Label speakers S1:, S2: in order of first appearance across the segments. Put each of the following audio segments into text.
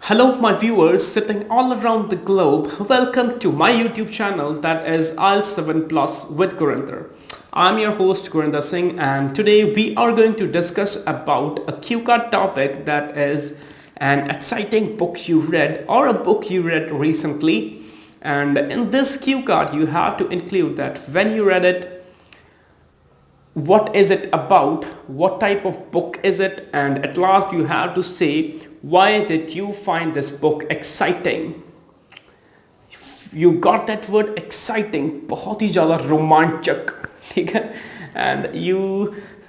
S1: Hello, my viewers sitting all around the globe. Welcome to my YouTube channel that is Ielts 7 Plus with Gurinder. I'm your host Gurinder Singh, and today we are going to discuss about a cue card topic that is an exciting book you read or a book you read recently. And in this cue card, you have to include that when you read it, what is it about, what type of book is it, and at last you have to say why did you find this book exciting. You got that word exciting, बहुत ही ज़्यादा रोमांचक, ठीक है, and you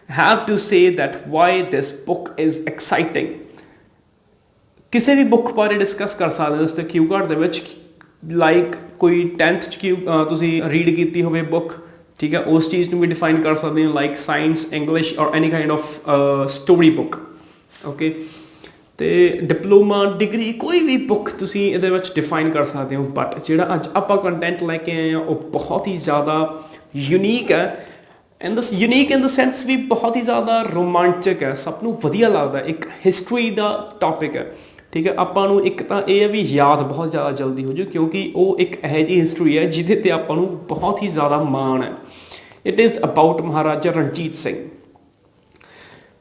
S1: have to say that why this book is exciting. किसी भी book बारे discuss कर सकते हो इस क्यू कार्ड ਦੇ ਵਿੱਚ, ਲਾਈਕ ਕੋਈ 10th 'ਚ क्यू ਤੁਸੀਂ रीड ਕੀਤੀ ਹੋਵੇ बुक, ठीक है, उस चीज़ ਨੂੰ भी डिफाइन कर सकते हो, लाइक साइंस, इंग्लिश और any kind of story book, okay. तो डिप्लोमा डिग्री कोई भी बुक ਤੁਸੀਂ ਇਹਦੇ ਵਿੱਚ डिफाइन कर सकते हो, बट ਜਿਹੜਾ ਅੱਜ ਆਪਾਂ ਕੰਟੈਂਟ ਲੈ ਕੇ ਆਏ ਹਾਂ ਉਹ ਬਹੁਤ ਹੀ ਜ਼ਿਆਦਾ ਯੂਨੀਕ ਹੈ। In the unique in the sense भी बहुत ही ज़्यादा रोमांचक है, सब ਨੂੰ ਵਧੀਆ ਲੱਗਦਾ। ਇੱਕ ਹਿਸਟਰੀ ਦਾ ਟੌਪਿਕ ਹੈ, ठीक है। ਆਪਾਂ ਨੂੰ ਇੱਕ ਤਾਂ ਇਹ ਹੈ ਵੀ ਯਾਦ ਬਹੁਤ ਜ਼ਿਆਦਾ ਜਲਦੀ ਹੋ ਜੂ, ਕਿਉਂਕਿ ਉਹ ਇੱਕ ਇਹੋ ਜਿਹੀ ਹਿਸਟਰੀ ਹੈ ਜਿਹਦੇ ਤੇ ਆਪਾਂ ਨੂੰ ਬਹੁਤ ਹੀ ਜ਼ਿਆਦਾ ਮਾਣ ਹੈ। It is about Maharaja Ranjit Singh,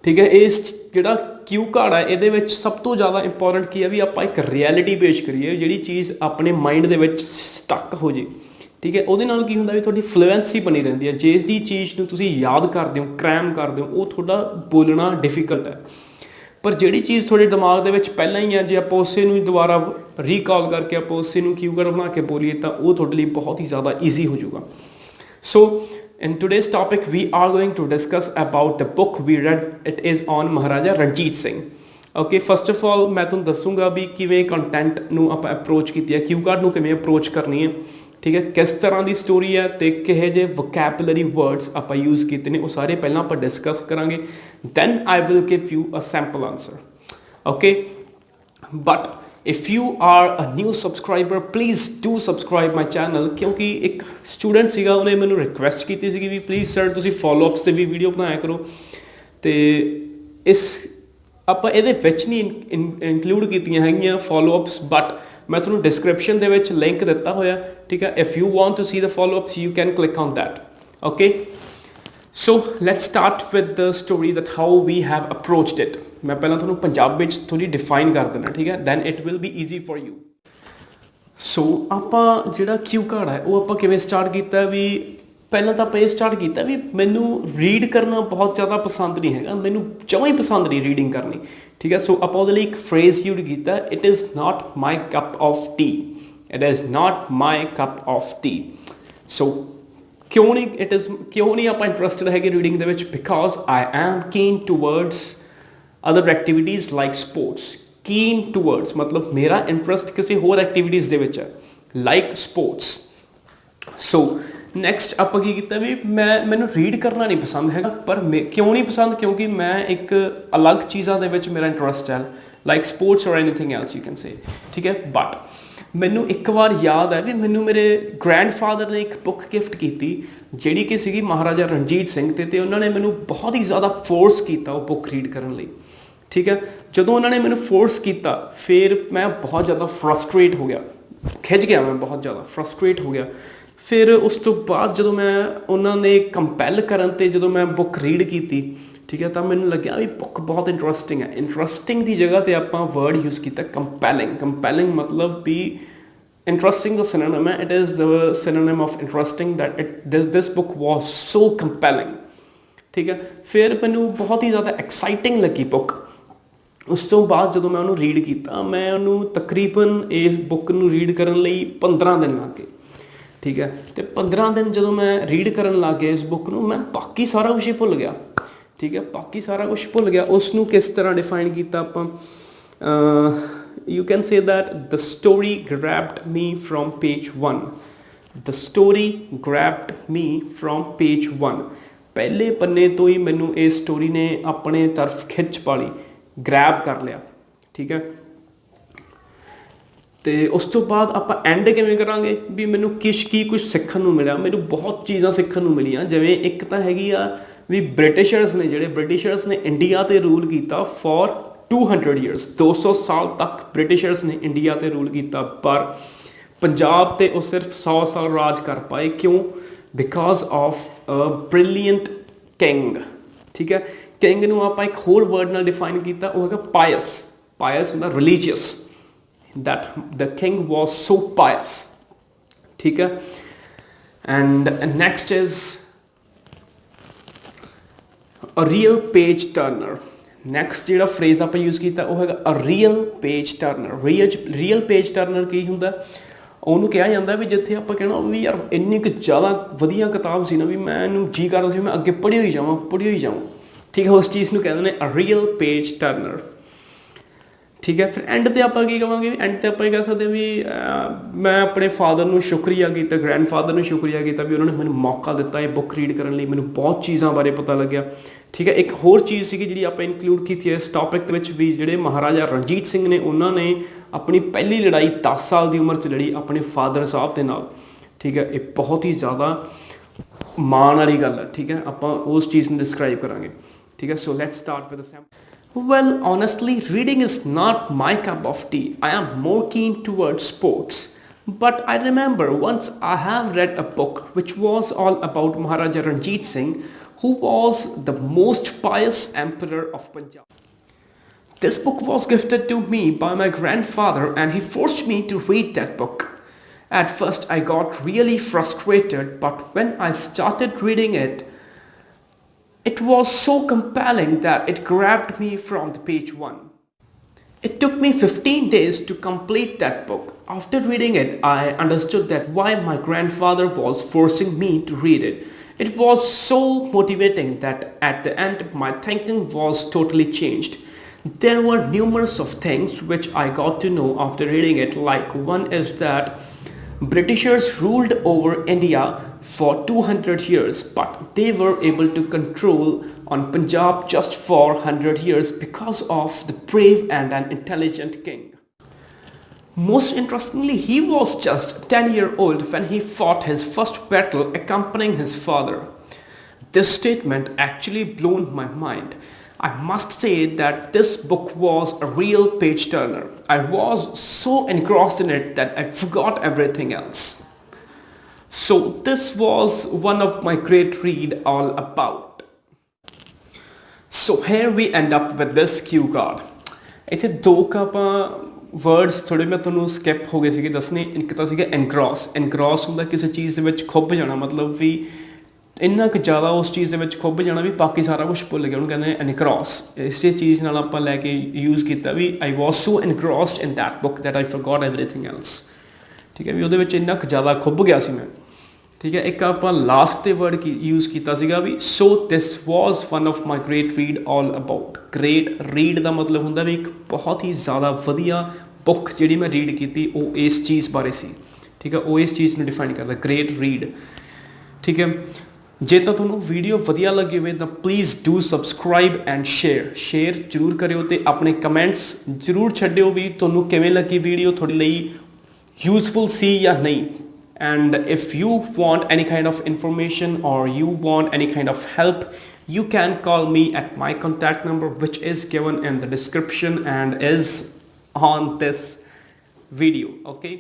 S1: ਠੀਕ ਹੈ। ਇਸ ਜਿਹੜਾ ਕਿਊ ਕਾਰਡ ਹੈ ਇਹਦੇ ਵਿੱਚ ਸਭ ਤੋਂ ਜ਼ਿਆਦਾ ਇੰਪੋਰਟੈਂਟ ਕੀ ਹੈ ਵੀ ਆਪਾਂ ਇੱਕ ਰਿਐਲਿਟੀ ਪੇਸ਼ ਕਰੀਏ, ਜਿਹੜੀ ਚੀਜ਼ ਆਪਣੇ ਮਾਈਂਡ ਦੇ ਵਿੱਚ ਸਟਕ ਹੋ ਜੇ, ਠੀਕ ਹੈ। ਉਹਦੇ ਨਾਲ ਕੀ ਹੁੰਦਾ ਵੀ ਤੁਹਾਡੀ ਫਲੂਐਂਸੀ ਬਣੀ ਰਹਿੰਦੀ ਹੈ। ਜਿਸ ਦੀ ਚੀਜ਼ ਨੂੰ ਤੁਸੀਂ ਯਾਦ ਕਰਦੇ ਹੋ, ਕ੍ਰੈਮ ਕਰਦੇ ਹੋ, ਉਹ ਤੁਹਾਡਾ ਬੋਲਣਾ ਡਿਫਿਕਲਟ ਹੈ। ਪਰ ਜਿਹੜੀ ਚੀਜ਼ ਤੁਹਾਡੇ ਦਿਮਾਗ ਦੇ ਵਿੱਚ ਪਹਿਲਾਂ ਹੀ ਹੈ, ਜੇ ਆਪਾਂ ਉਸੇ ਨੂੰ ਦੁਬਾਰਾ ਰੀਕਾਲ ਕਰਕੇ ਆਪਾਂ ਉਸੇ ਨੂੰ ਕਿਊ ਕਾਰਡ ਬਣਾ ਕੇ ਬੋਲੀਏ ਤਾਂ ਉਹ ਤੁਹਾਡੇ ਲਈ ਬਹੁਤ ਹੀ ਜ਼ਿਆਦਾ ਈਜ਼ੀ ਹੋ ਜਾਊਗਾ। ਸੋ in today's topic we are going to discuss about the book we read. It is on Maharaja Ranjit Singh. Okay, first of all मैं तुहानूं दसूंगा भी किवें कंटेंट ਨੂੰ ਆਪਾਂ ਅਪਰੋਚ ਕੀਤੀ ਹੈ, ਕਿਊ ਕਾਰਡ ਨੂੰ ਕਿਵੇਂ ਅਪਰੋਚ ਕਰਨੀ ਹੈ, ठीक है, किस तरह की स्टोरी है तो किहे जे वोकैबुलरी वर्ड्स आप यूज़ किए हैं वो सारे पहला आप डिस्कस करांगे। Then I will give you a sample answer, okay. But if you are a new subscriber please do subscribe my channel, क्योंकि एक स्टूडेंट सीगा उन्हें मैंने रिक्वेस्ट की थी भी प्लीज़ सर तुसीं फॉलोअप्स से भी वीडियो बनाया करो। तो इस आप ये नहीं इंक्लूड कीतियां हैगियां फॉलोअप्स, बट मैं तुहानूं डिस्क्रिप्शन दे विच लिंक दिता होया, ठीक है। If you want to see the followups you can click on that, okay. So let's start with the story that how we have approached it. मैं पहला तुहानूं पंजाबी विच थोड़ी डिफाइन कर देना, ठीक है, then it will be easy for you. So आपां जिहड़ा क्यू कार्ड है वो आपां किवें स्टार्ट कीता भी, ਪਹਿਲਾਂ ਤਾਂ ਆਪਾਂ ਇਹ ਸਟਾਰਟ ਕੀਤਾ ਵੀ ਮੈਨੂੰ ਰੀਡ ਕਰਨਾ ਬਹੁਤ ਜ਼ਿਆਦਾ ਪਸੰਦ ਨਹੀਂ ਹੈਗਾ, ਮੈਨੂੰ ਜਮਾਂ ਹੀ ਪਸੰਦ ਨਹੀਂ ਰੀਡਿੰਗ ਕਰਨੀ, ਠੀਕ ਹੈ। ਸੋ ਆਪਾਂ ਉਹਦੇ ਲਈ ਇੱਕ ਫਰੇਜ਼ ਯੂਜ਼ ਕੀਤਾ, it is not my cup of tea, it is not my cup of tea. So ਕਿਉਂ ਨਹੀਂ ਆਪਾਂ ਇੰਟਰਸਟਡ ਹੈਗੇ ਰੀਡਿੰਗ ਦੇ ਵਿੱਚ, because I am keen towards other activities like sports. Keen towards ਮਤਲਬ ਮੇਰਾ ਇੰਟਰਸਟ ਕਿਸੇ ਹੋਰ ਐਕਟੀਵਿਟੀਜ਼ ਦੇ ਵਿੱਚ ਹੈ, ਲਾਈਕ ਸਪੋਰਟਸ। ਸੋ ਨੈਕਸਟ ਆਪਾਂ ਕੀ ਕੀਤਾ ਵੀ ਮੈਨੂੰ ਰੀਡ ਕਰਨਾ ਨਹੀਂ ਪਸੰਦ ਹੈਗਾ, ਪਰ ਕਿਉਂ ਨਹੀਂ ਪਸੰਦ, ਕਿਉਂਕਿ ਮੈਂ ਇੱਕ ਅਲੱਗ ਚੀਜ਼ਾਂ ਦੇ ਵਿੱਚ ਮੇਰਾ ਇੰਟਰਸਟ ਹੈ, ਲਾਈਕ ਸਪੋਰਟਸ ਔਰ anything else you can say, ਠੀਕ ਹੈ। ਬਟ ਮੈਨੂੰ ਇੱਕ ਵਾਰ ਯਾਦ ਹੈ ਵੀ ਮੈਨੂੰ ਮੇਰੇ ਗ੍ਰੈਂਡਫਾਦਰ ਨੇ ਇੱਕ ਬੁੱਕ ਗਿਫਟ ਕੀਤੀ ਜਿਹੜੀ ਕਿ ਸੀਗੀ ਮਹਾਰਾਜਾ ਰਣਜੀਤ ਸਿੰਘ ਤੇ ਉਹਨਾਂ ਨੇ ਮੈਨੂੰ ਬਹੁਤ ਹੀ ਜ਼ਿਆਦਾ ਫੋਰਸ ਕੀਤਾ ਉਹ ਬੁੱਕ ਰੀਡ ਕਰਨ ਲਈ, ਠੀਕ ਹੈ। ਜਦੋਂ ਉਹਨਾਂ ਨੇ ਮੈਨੂੰ ਫੋਰਸ ਕੀਤਾ ਫਿਰ ਮੈਂ ਬਹੁਤ ਜ਼ਿਆਦਾ ਫਰਸਟਰੇਟ ਹੋ ਗਿਆ, ਖਿੱਚ ਗਿਆ, ਮੈਂ ਬਹੁਤ ਜ਼ਿਆਦਾ ਫਰਸਟਰੇਟ ਹੋ ਗਿਆ। ਫਿਰ ਉਸ ਤੋਂ ਬਾਅਦ ਜਦੋਂ ਮੈਂ ਉਹਨਾਂ ਨੇ ਕੰਪੈਲ ਕਰਨ 'ਤੇ ਜਦੋਂ ਮੈਂ ਬੁੱਕ ਰੀਡ ਕੀਤੀ, ਠੀਕ ਹੈ, ਤਾਂ ਮੈਨੂੰ ਲੱਗਿਆ ਵੀ ਬੁੱਕ ਬਹੁਤ ਇੰਟਰਸਟਿੰਗ ਹੈ। ਇੰਟਰਸਟਿੰਗ ਦੀ ਜਗ੍ਹਾ 'ਤੇ ਆਪਾਂ ਵਰਡ ਯੂਜ਼ ਕੀਤਾ ਕੰਪੈਲਿੰਗ। ਕੰਪੈਲਿੰਗ ਮਤਲਬ ਵੀ ਇੰਟਰਸਟਿੰਗ ਦਾ ਸਿਨੋਨਿਮ ਹੈ, it is the synonym of interesting, that this book was so compelling, ਠੀਕ ਹੈ। ਫਿਰ ਮੈਨੂੰ ਬਹੁਤ ਹੀ ਜ਼ਿਆਦਾ ਐਕਸਾਈਟਿੰਗ ਲੱਗੀ ਬੁੱਕ। ਉਸ ਤੋਂ ਬਾਅਦ ਜਦੋਂ ਮੈਂ ਉਹਨੂੰ ਰੀਡ ਕੀਤਾ, ਮੈਂ ਉਹਨੂੰ ਤਕਰੀਬਨ ਇਸ ਬੁੱਕ ਨੂੰ ਰੀਡ ਕਰਨ ਲਈ 15 ਦਿਨ ਲੱਗ ਗਏ, ਠੀਕ ਹੈ। ਅਤੇ 15 ਦਿਨ ਜਦੋਂ ਮੈਂ ਰੀਡ ਕਰਨ ਲੱਗ ਗਿਆ ਇਸ ਬੁੱਕ ਨੂੰ, ਮੈਂ ਬਾਕੀ ਸਾਰਾ ਕੁਛ ਹੀ ਭੁੱਲ ਗਿਆ, ਠੀਕ ਹੈ, ਬਾਕੀ ਸਾਰਾ ਕੁਛ ਭੁੱਲ ਗਿਆ। ਉਸ ਨੂੰ ਕਿਸ ਤਰ੍ਹਾਂ ਡਿਫਾਈਨ ਕੀਤਾ ਆਪਾਂ, you can say that the story ਗ੍ਰੈਬਡ me from page 1, the story ਗ੍ਰੈਬਡ me from page 1। ਪਹਿਲੇ ਪੰਨੇ ਤੋਂ ਹੀ ਮੈਨੂੰ ਇਹ ਸਟੋਰੀ ਨੇ ਆਪਣੇ ਤਰਫ ਖਿੱਚ ਪਾ ਲਈ, ਗ੍ਰੈਬ ਕਰ ਲਿਆ, ਠੀਕ ਹੈ। तो उस तो बाद आप एंड किवें करांगे भी मैनू की कुछ सीखण नूं मिलिया। मैनू बहुत चीज़ां सीखण नूं मिलियां, जिवें एक तो हैगी आ भी ब्रिटिशर्स ने, जिहड़े ब्रिटिशर्स ने इंडिया ते रूल किया फॉर 200 ਈਅਰਸ 200 ਸਾਲ ਤੱਕ ਬ੍ਰਿਟਿਸ਼ਰਸ ਨੇ ਇੰਡੀਆ ਤੇ ਰੂਲ ਕੀਤਾ, ਪਰ ਪੰਜਾਬ ਤੇ ਉਹ ਸਿਰਫ 100 ਸਾਲ ਰਾਜ ਕਰ ਪਾਏ। ਕਿਉਂ? Because of a brilliant king. ਠੀਕ ਹੈ, ਕਿੰਗ ਨੂੰ ਆਪਾਂ ਇੱਕ ਹੋਰ ਵਰਡ ਨਾਲ ਡਿਫਾਈਨ ਕੀਤਾ, ਉਹ ਹੈਗਾ ਪਾਇਸ। ਪਾਇਸ ਹੁੰਦਾ religious, that the king was so pious। ठीक है, and next is a real page turner। next ਜਿਹੜਾ phrase ਆਪਾਂ use ਕੀਤਾ ਉਹ ਹੈਗਾ a real page turner। real page turner ਕੀ ਹੁੰਦਾ? ਉਹਨੂੰ ਕਿਹਾ ਜਾਂਦਾ ਵੀ ਜਿੱਥੇ ਆਪਾਂ ਕਹਿਣਾ ਵੀ ਯਾਰ ਇੰਨੀ ਕੁ ਜ਼ਿਆਦਾ ਵਧੀਆ ਕਿਤਾਬ ਸੀ ਨਾ ਵੀ ਮੈਂ ਇਹਨੂੰ ਜੀ ਕਰਦਾ ਸੀ ਮੈਂ ਅੱਗੇ ਪੜ੍ਹੀ ਹੋਈ ਜਾਵਾਂ। ਠੀਕ ਹੈ, ਉਸ ਚੀਜ਼ ਨੂੰ ਕਹਿੰਦੇ ਨੇ a real page turner। ਠੀਕ ਹੈ, ਫਿਰ ਐਂਡ ਤੇ ਆਪਾਂ ਕੀ ਕਹਾਂਗੇ? ਐਂਡ ਤੇ ਆਪਾਂ ਇਹ ਕਹਿ ਸਕਦੇ ਵੀ ਮੈਂ ਆਪਣੇ ਫਾਦਰ ਨੂੰ ਸ਼ੁਕਰੀਆ ਕੀਤਾ, ਗ੍ਰੈਂਡਫਾਦਰ ਨੂੰ ਸ਼ੁਕਰੀਆ ਕੀਤਾ ਵੀ ਉਹਨਾਂ ਨੇ ਮੈਨੂੰ ਮੌਕਾ ਦਿੱਤਾ ਇਹ ਬੁੱਕ ਰੀਡ ਕਰਨ ਲਈ, ਮੈਨੂੰ ਬਹੁਤ ਚੀਜ਼ਾਂ ਬਾਰੇ ਪਤਾ ਲੱਗਿਆ। ਠੀਕ ਹੈ, ਇੱਕ ਹੋਰ ਚੀਜ਼ ਸੀਗੀ ਜਿਹੜੀ ਆਪਾਂ ਇਨਕਲੂਡ ਕੀਤੀ ਹੈ ਇਸ ਟੌਪਿਕ ਦੇ ਵਿੱਚ ਵੀ, ਜਿਹੜੇ ਮਹਾਰਾਜਾ ਰਣਜੀਤ ਸਿੰਘ ਨੇ ਉਹਨਾਂ ਨੇ ਆਪਣੀ ਪਹਿਲੀ ਲੜਾਈ 10 ਸਾਲ ਦੀ ਉਮਰ 'ਚ ਲੜੀ ਆਪਣੇ ਫਾਦਰ ਸਾਹਿਬ ਦੇ ਨਾਲ। ਠੀਕ ਹੈ, ਇਹ ਬਹੁਤ ਹੀ ਜ਼ਿਆਦਾ ਮਾਣ ਵਾਲੀ ਗੱਲ ਹੈ। ਠੀਕ ਹੈ, ਆਪਾਂ ਉਸ ਚੀਜ਼ ਨੂੰ ਡਿਸਕ੍ਰਾਈਬ ਕਰਾਂਗੇ। ਠੀਕ ਹੈ, so let's start with a sample. Well, honestly, reading is not my cup of tea. I am more keen towards sports. But I remember once I have read a book which was all about Maharaja Ranjit Singh, who was the most pious emperor of Punjab. This book was gifted to me by my grandfather and he forced me to read that book. At first I got really frustrated, but when I started reading it, it was so compelling that it grabbed me from the page one. It took me 15 days to complete that book. After reading it, I understood that why my grandfather was forcing me to read it. It was so motivating that at the end my thinking was totally changed. There were numerous of things which I got to know after reading it, like one is that Britishers ruled over India for 200 years, but they were able to control on Punjab just for 100 years because of the brave and an intelligent king. Most interestingly, he was just 10-year-old when he fought his first battle accompanying his father. This statement actually blew my mind. I must say that this book was a real page turner. I was so engrossed in it that I forgot everything else. So this was one of my great read all about. So here we end up with this cue card. ਇੱਥੇ ਦੋ ਆਪਾਂ words ਥੋੜੇ ਮੈਂ ਤੁਹਾਨੂੰ skip ਹੋ ਗਏ ਸੀਗੇ ਦੱਸਣੇ। ਇੱਕ ਤਾਂ ਸੀਗਾ engross ਹੁੰਦਾ ਕਿਸੇ ਚੀਜ਼ ਦੇ ਵਿੱਚ ਖੁੱਭ ਜਾਣਾ, ਮਤਲਬ ਵੀ ਇੰਨਾ ਕੁ ਜ਼ਿਆਦਾ ਉਸ ਚੀਜ਼ ਦੇ ਵਿੱਚ ਖੁੱਭ ਜਾਣਾ ਵੀ ਬਾਕੀ ਸਾਰਾ ਕੁਛ ਭੁੱਲ ਗਿਆ, ਉਹਨੂੰ ਕਹਿੰਦੇ ਐਨਕ੍ਰੋਸ। ਇਸੇ ਚੀਜ਼ ਨਾਲ ਆਪਾਂ ਲੈ ਕੇ ਯੂਜ਼ ਕੀਤਾ ਵੀ I was so engrossed in that book that I forgot everything else. ਠੀਕ ਹੈ, ਵੀ ਉਹਦੇ ਵਿੱਚ ਇੰਨਾ ਕੁ ਜ਼ਿਆਦਾ ਖੁੱਭ ਗਿਆ ਸੀ ਮੈਂ। ਠੀਕ ਹੈ, ਇੱਕ ਆਪਾਂ ਲਾਸਟ ਤੇ ਵਰਡ ਯੂਜ਼ ਕੀਤਾ ਸੀਗਾ ਵੀ so this was one of my great read all about. Great read ਦਾ ਮਤਲਬ ਹੁੰਦਾ ਵੀ ਇੱਕ ਬਹੁਤ ਹੀ ਜ਼ਿਆਦਾ ਵਧੀਆ ਬੁੱਕ ਜਿਹੜੀ ਮੈਂ ਰੀਡ ਕੀਤੀ ਉਹ ਇਸ ਚੀਜ਼ ਬਾਰੇ ਸੀ। ਠੀਕ ਹੈ, ਉਹ ਇਸ ਚੀਜ਼ ਨੂੰ ਡਿਫਾਈਨ ਕਰਦਾ ਗ੍ਰੇਟ ਰੀਡ। ਠੀਕ ਹੈ, ਜੇ ਤਾਂ ਤੁਹਾਨੂੰ ਵੀਡੀਓ ਵਧੀਆ ਲੱਗੀ ਹੋਵੇ ਤਾਂ please do subscribe and share ਜ਼ਰੂਰ ਕਰਿਓ ਅਤੇ ਆਪਣੇ ਕਮੈਂਟਸ ਜ਼ਰੂਰ ਛੱਡਿਓ ਵੀ ਤੁਹਾਨੂੰ ਕਿਵੇਂ ਲੱਗੀ ਵੀਡੀਓ, ਤੁਹਾਡੇ ਲਈ ਯੂਜ਼ਫੁਲ ਸੀ ਜਾਂ ਨਹੀਂ। And if you want any kind of information or you want any kind of help, you can call me at my contact number which is given in the description and is on this video. Okay.